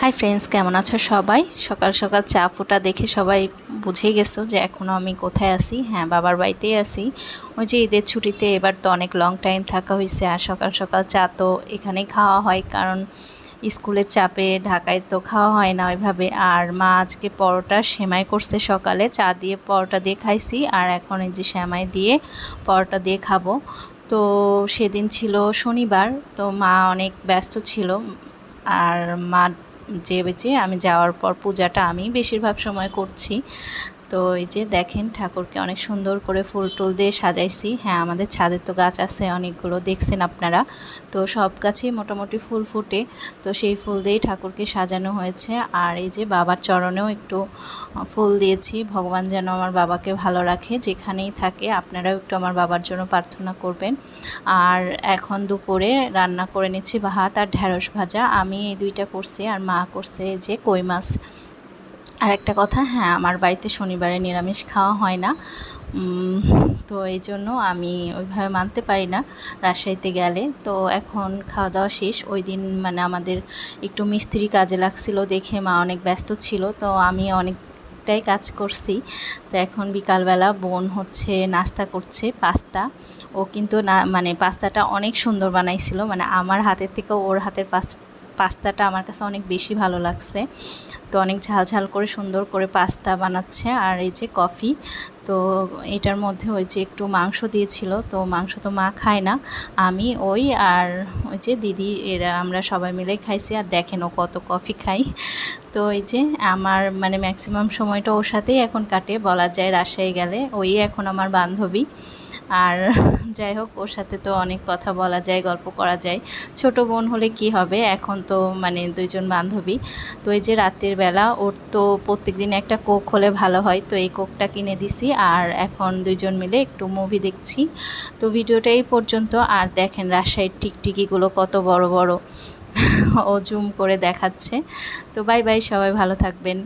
Hi friends, কেমন আছো সবাই? সকাল সকাল চা ফোটা দেখে সবাই বুঝে গেছো যে এখনও আমি কোথায় আছি। হ্যাঁ, বাবার বাড়িতেই আছি। ওই যে ঈদের ছুটিতে এবার তো অনেক লং টাইম থাকা হয়েছে, আর সকাল সকাল চা তো এখানেই খাওয়া হয়, কারণ স্কুলের চাপে ঢাকায় তো খাওয়া হয় না ওইভাবে। আর মা আজকে পরোটা সেমাই করছে, সকালে চা দিয়ে পরোটা দিয়ে খাইছি, আর এখন এই যে সেমাই দিয়ে পরোটা দিয়ে খাবো। তো সেদিন ছিল শনিবার, তো মা অনেক ব্যস্ত ছিল। আর মা যে আমি যাওয়ার পর পূজাটা আমি বেশিরভাগ সময় করছি। তো এই যে দেখেন, ঠাকুরকে অনেক সুন্দর করে ফুল টুল দিয়ে সাজাইছি। হ্যাঁ, আমাদের ছাদের তো গাছ আছে অনেকগুলো, দেখছেন আপনারা। তো সব গাছেই মোটামুটি ফুল ফুটে, তো সেই ফুল দিয়েই ঠাকুরকে সাজানো হয়েছে। আর এই যে বাবার চরণেও একটু ফুল দিয়েছি, ভগবান যেন আমার বাবাকে ভালো রাখে, যেখানেই থাকে। আপনারাও একটু আমার বাবার জন্য প্রার্থনা করবেন। আর এখন দুপুরে রান্না করে নিচ্ছি ভাত আর ঢেঁড়স ভাজা। আমি এই দুইটা করছি, আর মা করছে যে কই মাছ। আর একটা কথা, হ্যাঁ, আমার বাড়িতে শনিবারে নিরামিষ খাওয়া হয় না। তো এই জন্য আমি ওইভাবে মানতে পারি না রাজশাহীতে গেলে। তো এখন খাওয়া দাওয়া শেষ। ওই দিন মানে আমাদের একটু মিস্ত্রি কাজে লাগছিল দেখে মা অনেক ব্যস্ত ছিল, তো আমি অনেকটাই কাজ করছি। তো এখন বিকালবেলা বোন হচ্ছে নাস্তা করছে, পাস্তা। ও কিন্তু না, মানে পাস্তাটা অনেক সুন্দর বানাইছিল, মানে আমার হাতের থেকে ওর হাতের পাস্তাটা আমার কাছে অনেক বেশি ভালো লাগছে। তো অনেক ঝাল ঝাল করে সুন্দর করে পাস্তা বানাচ্ছে। আর এই যে কফি, তো এটার মধ্যে ওই যে একটু মাংস দিয়েছিল, তো মাংস তো মা খায় না, আমি ওই আর ওই যে দিদি, এরা আমরা সবাই মিলে খাইছি। আর দেখেন ও কত কফি খাই। তো এই যে আমার মানে ম্যাক্সিমাম সময়টা ওর সাথেই এখন কাটে বলা যায়। রাজশাহী গেলে ওই এখন আমার বান্ধবী। আর যাই হোক, ওর সাথে তো অনেক কথা বলা যায়, গল্প করা যায়। ছোট বোন হলে কি হবে, এখন তো মানে দুইজন বান্ধবী। তো এই যে রাতের বেলা ওর তো প্রত্যেক দিন একটা কোক হলে ভালো হয়, তো এই কোকটা কিনে দিছি। আর এখন দুইজন মিলে একটু মুভি দেখছি। তো ভিডিওটা এই পর্যন্ত। আর দেখেন রাজশাহীর টিকটিকিগুলো কত বড় বড়, ও জুম করে দেখাচ্ছে। তো বাই বাই, সবাই ভালো থাকবেন।